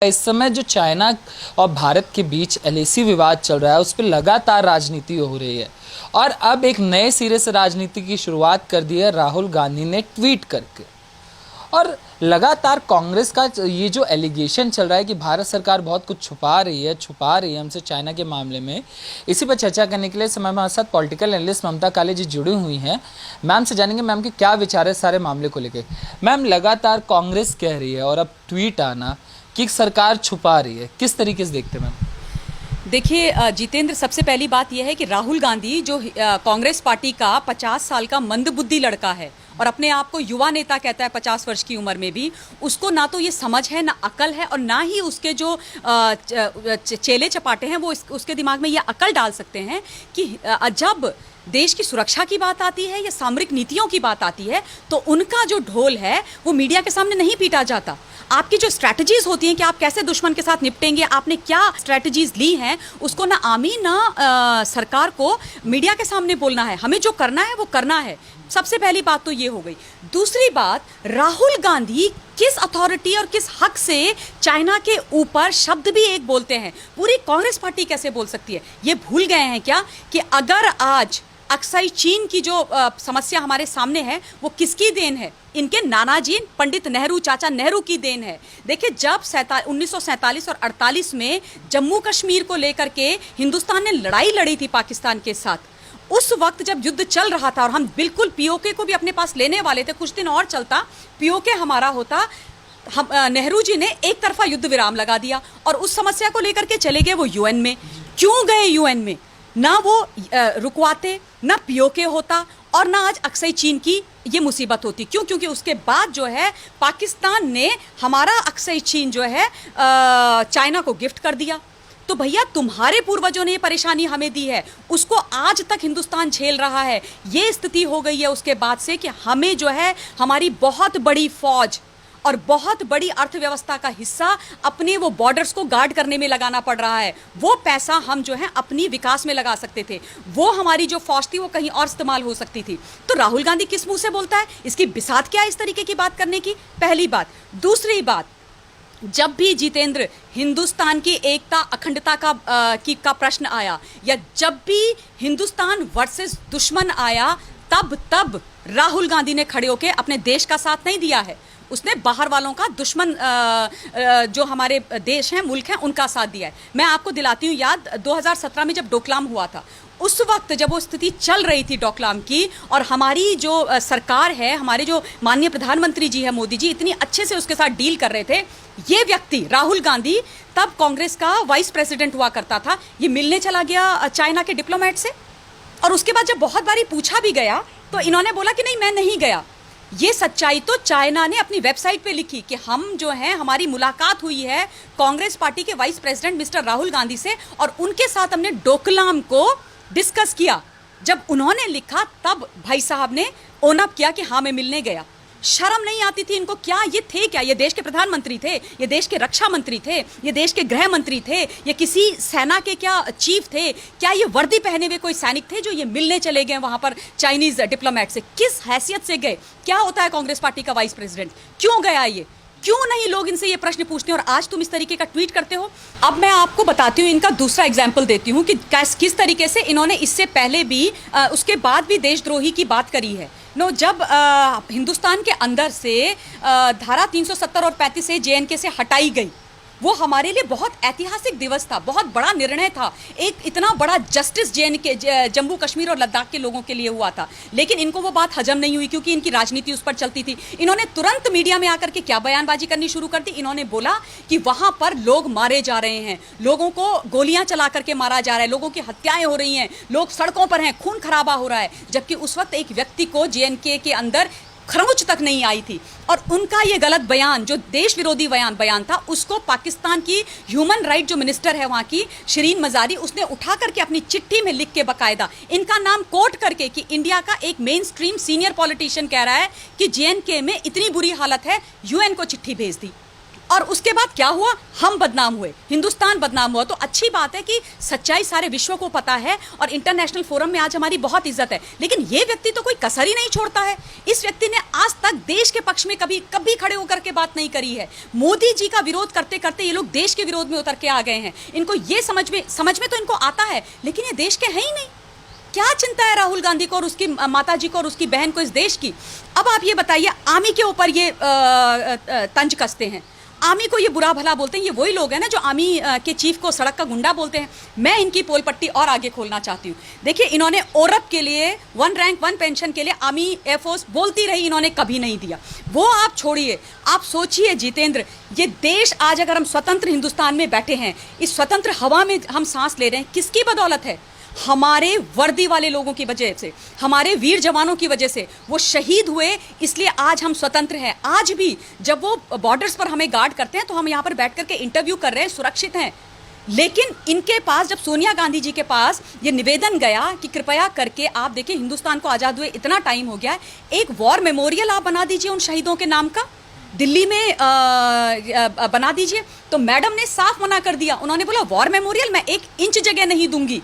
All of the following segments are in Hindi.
इस समय जो चाइना और भारत के बीच एलएसी विवाद चल रहा है उस पर लगातार राजनीति हो रही है और अब एक नए सिरे से राजनीति की शुरुआत कर दी है राहुल गांधी ने ट्वीट करके। और लगातार कांग्रेस का ये जो एलिगेशन चल रहा है कि भारत सरकार बहुत कुछ छुपा रही है हमसे चाइना के मामले में। इसी पर चर्चा करने के लिए समय हमारे साथ पॉलिटिकल एनालिस्ट ममता काले जी जुड़ी हुई हैं। मैम से जानेंगे मैम के क्या विचार है सारे मामले को लेकर। मैम, लगातार कांग्रेस कह रही है और अब ट्वीट आना कि सरकार छुपा रही है, किस तरीके से देखते हैं मैम? देखिए जितेंद्र, सबसे पहली बात यह है कि राहुल गांधी जो कांग्रेस पार्टी का 50 साल का मंदबुद्धि लड़का है और अपने आप को युवा नेता कहता है 50 वर्ष की उम्र में भी, उसको ना तो ये समझ है, ना अकल है, और ना ही उसके जो चेले चपाटे हैं वो उसके दिमाग में ये अकल डाल सकते हैं कि जब देश की सुरक्षा की बात आती है या सामरिक नीतियों की बात आती है तो उनका जो ढोल है वो मीडिया के सामने नहीं पीटा जाता। आपकी जो स्ट्रैटेजीज होती हैं कि आप कैसे दुश्मन के साथ निपटेंगे, आपने क्या स्ट्रैटेजीज ली हैं, उसको ना आमी ना सरकार को मीडिया के सामने बोलना है। हमें जो करना है वो करना है। सबसे पहली बात तो ये हो गई। दूसरी बात, राहुल गांधी किस अथॉरिटी और किस हक से चाइना के ऊपर शब्द भी एक बोलते हैं? पूरी कांग्रेस पार्टी कैसे बोल सकती है? ये भूल गए हैं क्या कि अगर आज अक्साई चीन की जो समस्या हमारे सामने है वो किसकी देन है? इनके नानाजी पंडित नेहरू, चाचा नेहरू की देन है। देखिए, जब 1947 और 48 में जम्मू कश्मीर को लेकर के हिंदुस्तान ने लड़ाई लड़ी थी पाकिस्तान के साथ, उस वक्त जब युद्ध चल रहा था और हम बिल्कुल पीओके को भी अपने पास लेने वाले थे, कुछ दिन और चलता पीओके हमारा होता, हम नेहरू जी ने एक तरफा युद्ध विराम लगा दिया और उस समस्या को लेकर के चले गए वो यूएन में। क्यों गए यूएन में? ना वो रुकवाते, ना पीओके होता और ना आज अक्साई चीन की ये मुसीबत होती। क्यों? क्योंकि उसके बाद जो है पाकिस्तान ने हमारा अक्साई चीन जो है चाइना को गिफ्ट कर दिया। तो भैया, तुम्हारे पूर्वजों ने ये परेशानी हमें दी है, उसको आज तक हिंदुस्तान झेल रहा है। ये स्थिति हो गई है उसके बाद से कि हमें जो है हमारी बहुत बड़ी फौज और बहुत बड़ी अर्थव्यवस्था का हिस्सा अपने वो बॉर्डर्स को गार्ड करने में लगाना पड़ रहा है। वो पैसा हम जो है अपनी विकास में लगा सकते थे, वो हमारी जो फौज थी वो कहीं और इस्तेमाल हो सकती थी। तो राहुल गांधी किस मुंह से बोलता है? इसकी बिसात क्या है इस तरीके की बात करने की? पहली बात। दूसरी बात, जब भी जितेंद्र हिंदुस्तान की एकता अखंडता का प्रश्न आया या जब भी हिंदुस्तान वर्सेस दुश्मन आया, तब राहुल गांधी ने खड़े होकर अपने देश का साथ नहीं दिया है। उसने बाहर वालों का, दुश्मन जो हमारे देश हैं, मुल्क हैं, उनका साथ दिया है। मैं आपको दिलाती हूँ याद, 2017 में जब डोकलाम हुआ था, उस वक्त जब वो स्थिति चल रही थी डोकलाम की और हमारी जो सरकार है, हमारे जो माननीय प्रधानमंत्री जी है मोदी जी, इतनी अच्छे से उसके साथ डील कर रहे थे, ये व्यक्ति राहुल गांधी तब कांग्रेस का वाइस प्रेसिडेंट हुआ करता था, ये मिलने चला गया चाइना के डिप्लोमेट से। और उसके बाद जब बहुत बारी पूछा भी गया तो इन्होंने बोला कि नहीं, मैं नहीं गया। ये सच्चाई तो चाइना ने अपनी वेबसाइट पे लिखी कि हम जो हैं, हमारी मुलाकात हुई है कांग्रेस पार्टी के vice president mister Rahul Gandhi से और उनके साथ हमने डोकलाम को डिस्कस किया। जब उन्होंने लिखा तब भाई साहब ने ओन अप किया कि हाँ, मैं मिलने गया। शर्म नहीं आती थी इनको? क्या ये थे क्या? ये देश के प्रधानमंत्री थे, ये देश के रक्षा मंत्री थे, ये देश के गृह मंत्री थे, ये किसी सेना के क्या चीफ थे? क्या ये वर्दी पहने हुए कोई सैनिक थे जो ये मिलने चले गए वहां पर चाइनीज डिप्लोमेट से? किस हैसियत से गए? क्या होता है कांग्रेस पार्टी का वाइस प्रेसिडेंट? क्यों गया ये? क्यों नहीं लोग इनसे ये प्रश्न पूछते हैं और आज तुम इस तरीके का ट्वीट करते हो? अब मैं आपको बताती हूँ, इनका दूसरा एग्जाम्पल देती हूँ कि किस तरीके से इन्होंने इससे पहले भी उसके बाद भी देशद्रोही की बात करी है। जब हिंदुस्तान के अंदर से धारा 370 और 35 से जेएनके से हटाई गई, वो हमारे लिए बहुत ऐतिहासिक दिवस था, बहुत बड़ा निर्णय था। एक इतना बड़ा जस्टिस जेएनके, जम्मू कश्मीर और लद्दाख के लोगों के लिए हुआ था, लेकिन इनको वो बात हजम नहीं हुई क्योंकि इनकी राजनीति उस पर चलती थी। इन्होंने तुरंत मीडिया में आकर के क्या बयानबाजी करनी शुरू कर दी? इन्होंने बोला कि वहां पर लोग मारे जा रहे हैं, लोगों को गोलियां चला करके मारा जा रहा है, लोगों की हत्याएं हो रही हैं, लोग सड़कों पर हैं, खून खराबा हो रहा है। जबकि उस वक्त एक व्यक्ति को जेएनके के अंदर खरोंच तक नहीं आई थी और उनका ये गलत बयान, जो देश विरोधी बयान था, उसको पाकिस्तान की ह्यूमन राइट जो मिनिस्टर है वहाँ की शिरीन मजारी, उसने उठा करके अपनी चिट्ठी में लिख के बकायदा इनका नाम कोट करके कि इंडिया का एक मेन स्ट्रीम सीनियर पॉलिटिशियन कह रहा है कि जेएनके में इतनी बुरी हालत है, यूएन को चिट्ठी भेज दी। और उसके बाद क्या हुआ, हम बदनाम हुए, हिंदुस्तान बदनाम हुआ। तो अच्छी बात है कि सच्चाई सारे विश्व को पता है और इंटरनेशनल फोरम में आज हमारी बहुत इज्जत है। लेकिन ये व्यक्ति तो कोई कसर ही नहीं छोड़ता है। इस व्यक्ति ने आज तक देश के पक्ष में कभी खड़े होकर के बात नहीं करी है। मोदी जी का विरोध करते करते ये लोग देश के विरोध में उतर के आ गए हैं। इनको ये समझ में तो इनको आता है, लेकिन ये देश के हैं ही नहीं। क्या चिंता है राहुल गांधी को और उसकी माता जी को और उसकी बहन को इस देश की? अब आप ये बताइए, आर्मी के ऊपर ये तंज कसते हैं, आर्मी को ये बुरा भला बोलते हैं। ये वही लोग हैं ना जो आर्मी के चीफ को सड़क का गुंडा बोलते हैं। मैं इनकी पोल पट्टी और आगे खोलना चाहती हूँ। देखिए, इन्होंने औरत के लिए 1 रैंक 1 पेंशन के लिए आर्मी एयरफोर्स बोलती रही, इन्होंने कभी नहीं दिया। वो आप छोड़िए, आप सोचिए जितेंद्र, ये देश आज अगर हम स्वतंत्र हिंदुस्तान में बैठे हैं, इस स्वतंत्र हवा में हम सांस ले रहे हैं, किसकी बदौलत है? हमारे वर्दी वाले लोगों की वजह से, हमारे वीर जवानों की वजह से। वो शहीद हुए, इसलिए आज हम स्वतंत्र हैं। आज भी जब वो बॉर्डर्स पर हमें गार्ड करते हैं तो हम यहाँ पर बैठ करके इंटरव्यू कर रहे हैं, सुरक्षित हैं। लेकिन इनके पास, जब सोनिया गांधी जी के पास ये निवेदन गया कि कृपया करके आप देखिए, हिंदुस्तान को आज़ाद हुए इतना टाइम हो गया है, एक वॉर मेमोरियल आप बना दीजिए उन शहीदों के नाम का, दिल्ली में बना दीजिए। तो मैडम ने साफ मना कर दिया। उन्होंने बोला वॉर मेमोरियल मैं 1 इंच जगह नहीं दूंगी।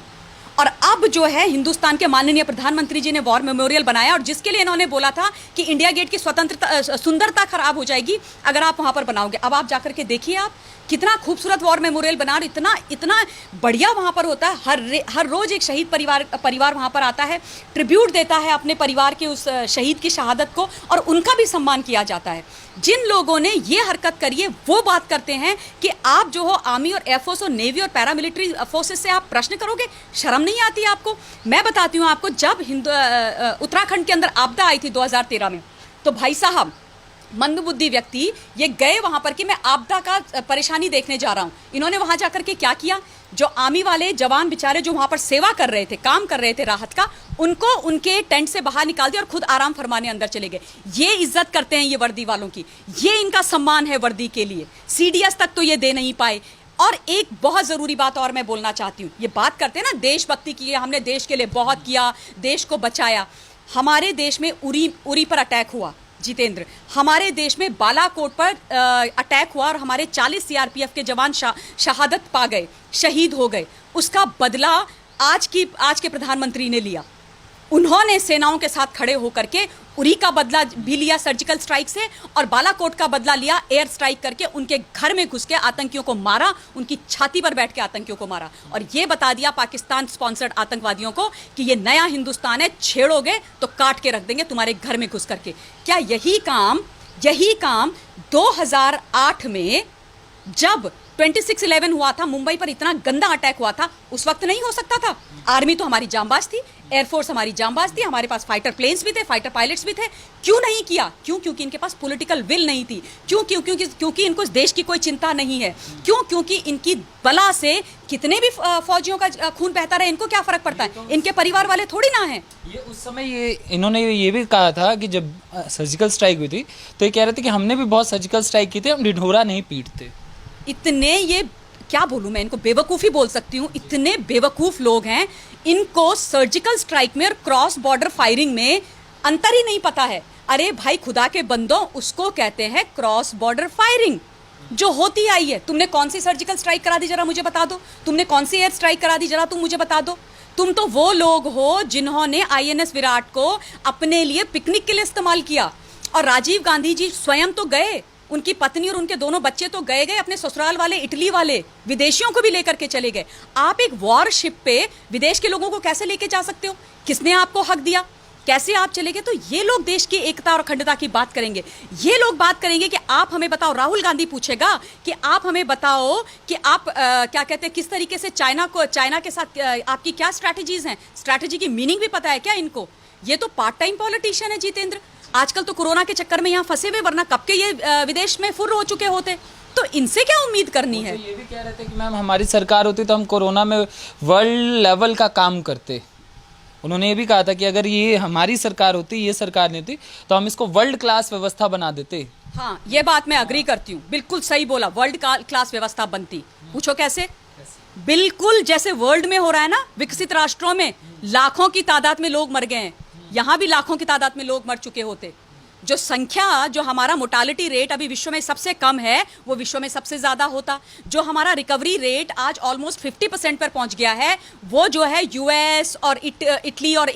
और अब जो है हिंदुस्तान के माननीय प्रधानमंत्री जी ने वॉर मेमोरियल बनाया, और जिसके लिए इन्होंने बोला था कि इंडिया गेट की स्वतंत्रता सुंदरता खराब हो जाएगी अगर आप वहां पर बनाओगे। अब आप जाकर के देखिए, आप कितना खूबसूरत वॉर मेमोरियल बना, और इतना बढ़िया वहां पर होता है। हर रोज एक शहीद परिवार वहां पर आता है, ट्रिब्यूट देता है अपने परिवार के उस शहीद की शहादत को, और उनका भी सम्मान किया जाता है। जिन लोगों ने ये हरकत करी है वो बात करते हैं कि आप जो हो आर्मी और एयरफोर्स और नेवी और पैरामिलिट्री फोर्सेस से आप प्रश्न करोगे, शर्म नहीं आती आपको? मैं बताती हूँ आपको, जब उत्तराखंड के अंदर आपदा आई थी 2013 में, तो भाई साहब मंदबुद्धि व्यक्ति ये गए वहां पर कि मैं आपदा का परेशानी देखने जा रहा हूं। इन्होंने वहां जाकर के क्या किया, जो आर्मी वाले जवान बेचारे जो वहां पर सेवा कर रहे थे, काम कर रहे थे राहत का, उनको उनके टेंट से बाहर निकाल दिया और खुद आराम फरमाने अंदर चले गए। ये इज्जत करते हैं ये वर्दी वालों की, ये इनका सम्मान है वर्दी के लिए। CDS तक तो ये दे नहीं पाए। और एक बहुत ज़रूरी बात और मैं बोलना चाहती हूँ, ये बात करते हैं ना देशभक्ति की, हमने देश के लिए बहुत किया, देश को बचाया। हमारे देश में उरी पर अटैक हुआ जितेंद्र, हमारे देश में बालाकोट पर अटैक हुआ और हमारे 40 CRPF के जवान शहादत पा गए, शहीद हो गए। उसका बदला आज के प्रधानमंत्री ने लिया। उन्होंने सेनाओं के साथ खड़े होकर के उरी का बदला भी लिया सर्जिकल स्ट्राइक से, और बालाकोट का बदला लिया एयर स्ट्राइक करके। उनके घर में घुस के आतंकियों को मारा, उनकी छाती पर बैठ के आतंकियों को मारा, और ये बता दिया पाकिस्तान स्पॉन्सर्ड आतंकवादियों को कि ये नया हिंदुस्तान है, छेड़ोगे तो काट के रख देंगे तुम्हारे घर में घुस करके। क्या यही काम 2008 में जब 26/11 हुआ था, मुंबई पर इतना गंदा अटैक हुआ था, उस वक्त नहीं हो सकता था? आर्मी तो हमारी जांबाज थी, एयरफोर्स हमारी जांबाज थी, हमारे पास फाइटर प्लेन्स भी थे, फाइटर पायलट्स भी थे। क्यों नहीं किया? क्योंकि इनके पास पॉलिटिकल विल नहीं थी। क्योंकि इनको इस देश की कोई चिंता नहीं है। क्योंकि इनकी बला से कितने भी फौजियों का खून बहता रहे, इनको क्या फर्क पड़ता है? इनके परिवार वाले थोड़ी ना हैं। ये उस समय इन्होंने ये भी कहा था कि जब सर्जिकल स्ट्राइक हुई थी तो ये कह रहे थे कि हमने भी बहुत सर्जिकल स्ट्राइक की थी, हम ढिढोरा नहीं पीटते। इतने, ये क्या बोलूं मैं, इनको बेवकूफ़ी बोल सकती हूँ, इतने बेवकूफ़ लोग हैं। इनको सर्जिकल स्ट्राइक में और क्रॉस बॉर्डर फायरिंग में अंतर ही नहीं पता है। अरे भाई खुदा के बंदों, उसको कहते हैं क्रॉस बॉर्डर फायरिंग, जो होती आई है। तुमने कौन सी सर्जिकल स्ट्राइक करा दी, जरा मुझे बता दो। तुमने कौन सी एयर स्ट्राइक करा दी, जरा तुम मुझे बता दो। तुम तो वो लोग हो जिन्होंने INS विराट को अपने लिए पिकनिक के लिए इस्तेमाल किया, और राजीव गांधी जी स्वयं तो गए, उनकी पत्नी और उनके दोनों बच्चे तो गए, अपने ससुराल वाले, इटली वाले, विदेशियों को भी लेकर के चले गए। आप एक वॉरशिप पे विदेश के लोगों को कैसे लेके जा सकते हो? किसने आपको हक दिया? कैसे आप चले गए? तो ये लोग देश की एकता और अखंडता की बात करेंगे। ये लोग बात करेंगे कि आप हमें बताओ, राहुल गांधी पूछेगा कि आप हमें बताओ कि आप क्या कहते हैं, किस तरीके से चाइना के साथ आपकी क्या स्ट्रैटेजीज हैं? स्ट्रैटेजी की मीनिंग भी पता है क्या इनको? ये तो पार्ट टाइम पॉलिटिशियन है जितेंद्र। आजकल तो कोरोना के चक्कर में यहाँ फंसे हुए, वरना कब के ये विदेश में फुर्र हो चुके होते। तो इनसे क्या उम्मीद करनी है? ये भी कह रहे थे कि मैम हमारी सरकार होती तो हम कोरोना में वर्ल्ड लेवल का काम करते। उन्होंने ये भी कहा था कि अगर ये हमारी सरकार होती, ये सरकार नहीं होती, तो हम इसको वर्ल्ड क्लास व्यवस्था बना देते। हाँ, ये बात मैं अग्री करती हूँ, बिल्कुल सही बोला, वर्ल्ड क्लास व्यवस्था बनती। पूछो कैसे? बिल्कुल जैसे वर्ल्ड में हो रहा है ना, विकसित राष्ट्रों में लाखों की तादाद में लोग मर गए हैं, यहाँ भी लाखों की तादाद में लोग मर चुके होते। जो संख्या, जो हमारा मोर्टालिटी रेट अभी विश्व में सबसे कम है, वो विश्व में सबसे ज़्यादा होता। जो हमारा रिकवरी रेट आज ऑलमोस्ट 50% पर पहुंच गया है, वो जो है यूएस और इटली और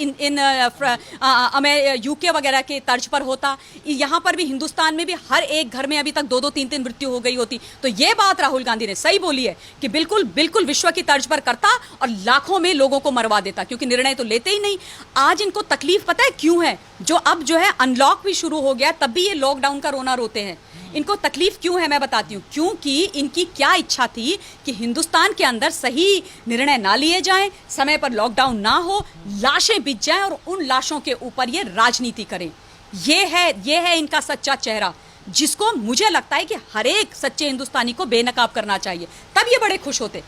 यूके वगैरह के तर्ज पर होता। यहाँ पर भी, हिंदुस्तान में भी हर एक घर में अभी तक 2-2, 3-3 मृत्यु हो गई होती। तो ये बात राहुल गांधी ने सही बोली है कि बिल्कुल बिल्कुल विश्व की तर्ज पर करता और लाखों में लोगों को मरवा देता, क्योंकि निर्णय तो लेते ही नहीं। आज इनको तकलीफ पता है क्यों है? जो अब जो है अनलॉक भी शुरू हो गया, तब भी ये लॉकडाउन का रोना रोते हैं। इनको तकलीफ क्यों है मैं बताती हूँ। क्योंकि इनकी क्या इच्छा थी कि हिंदुस्तान के अंदर सही निर्णय ना लिए जाएं, समय पर लॉकडाउन ना हो, लाशें बिछ जाएं और उन लाशों के ऊपर ये राजनीति करें। ये है इनका सच्चा चेहरा, जिसको मुझे लगता है कि हर एक सच्चे हिंदुस्तानी को बेनकाब करना चाहिए, तब ये बड़े खुश होते।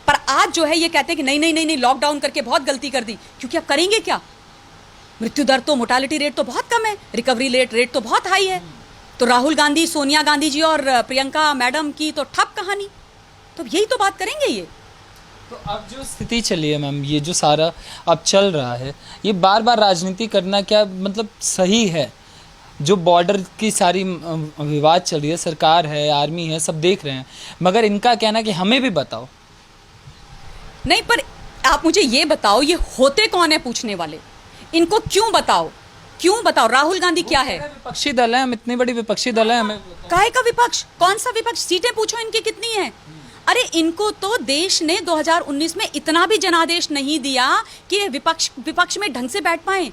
पर आज जो है ये कहते हैं कि नहीं नहीं नहीं नहीं, लॉकडाउन करके बहुत गलती कर दी। क्योंकि अब करेंगे क्या? मृत्यु दर तो, मोर्टालिटी रेट तो बहुत कम है, रिकवरी रेट तो बहुत हाई है। तो राहुल गांधी, सोनिया गांधी जी और प्रियंका मैडम की तो ठप कहानी। तो यही तो बात करेंगे ये। तो अब जो स्थिति चली है मैम, ये जो सारा अब चल रहा है, ये बार बार राजनीति करना क्या मतलब सही है? जो बॉर्डर की सारी विवाद चल रही है, सरकार है, आर्मी है, सब देख रहे हैं, मगर इनका कहना कि हमें भी बताओ। नहीं, पर आप मुझे ये बताओ, ये होते कौन है पूछने वाले? इनको क्यों बताओ? राहुल गांधी क्या है? विपक्षी दल है, हम इतनी बड़ी विपक्षी दल है, हमें काहे का विपक्ष? कौन सा विपक्ष? सीटें पूछो इनकी कितनी हैं? अरे इनको तो देश ने 2019 में इतना भी जनादेश नहीं दिया कि विपक्ष में ढंग से बैठ पाए,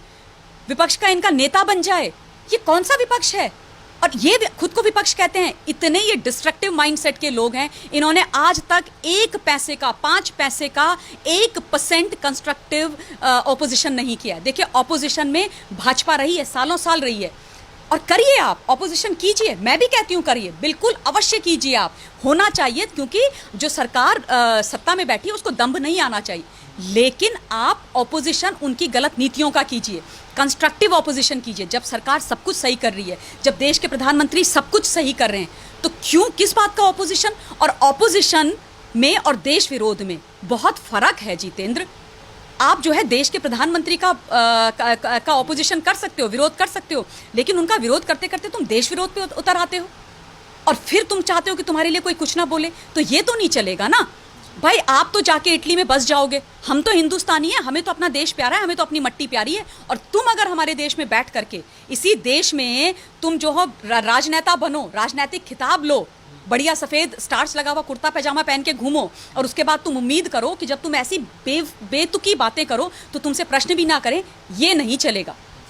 विपक्ष का इनका नेता बन जाए। ये कौन सा विपक्ष है? और ये खुद को विपक्ष कहते हैं। इतने ये डिस्ट्रक्टिव माइंडसेट के लोग हैं। इन्होंने आज तक 1 पैसे का, 5 पैसे का 1% कंस्ट्रक्टिव ऑपोजिशन नहीं किया। देखिए, ऑपोजिशन में भाजपा रही है, सालों साल रही है। और करिए, आप ऑपोजिशन कीजिए, मैं भी कहती हूँ करिए, बिल्कुल अवश्य कीजिए। आप होना चाहिए, क्योंकि जो सरकार सत्ता में बैठी है उसको दंभ नहीं आना चाहिए। लेकिन आप ऑपोजिशन उनकी गलत नीतियों का कीजिए, कंस्ट्रक्टिव ऑपोजिशन कीजिए। जब सरकार सब कुछ सही कर रही है, जब देश के प्रधानमंत्री सब कुछ सही कर रहे हैं, तो क्यों, किस बात का ऑपोजिशन? और ऑपोजिशन में और देश विरोध में बहुत फर्क है जितेंद्र। आप जो है देश के प्रधानमंत्री का ऑपोजिशन कर सकते हो, विरोध कर सकते हो, लेकिन उनका विरोध करते करते तुम देश विरोध पे उतर आते हो और फिर तुम चाहते हो कि तुम्हारे लिए कोई कुछ ना बोले। तो ये तो नहीं चलेगा ना भाई। आप तो जाके इटली में बस जाओगे, हम तो हिंदुस्तानी हैं, हमें तो अपना देश प्यारा है, हमें तो अपनी मट्टी प्यारी है। और तुम अगर हमारे देश में बैठ करके, इसी देश में तुम जो हो राजनेता बनो, राजनीतिक खिताब लो, बढ़िया सफ़ेद स्टार्च लगा हुआ कुर्ता पैजामा पहन के घूमो, और उसके बाद तुम उम्मीद करो कि जब तुम ऐसी बेतुकी बातें करो तो तुमसे प्रश्न भी ना करें, ये नहीं चलेगा।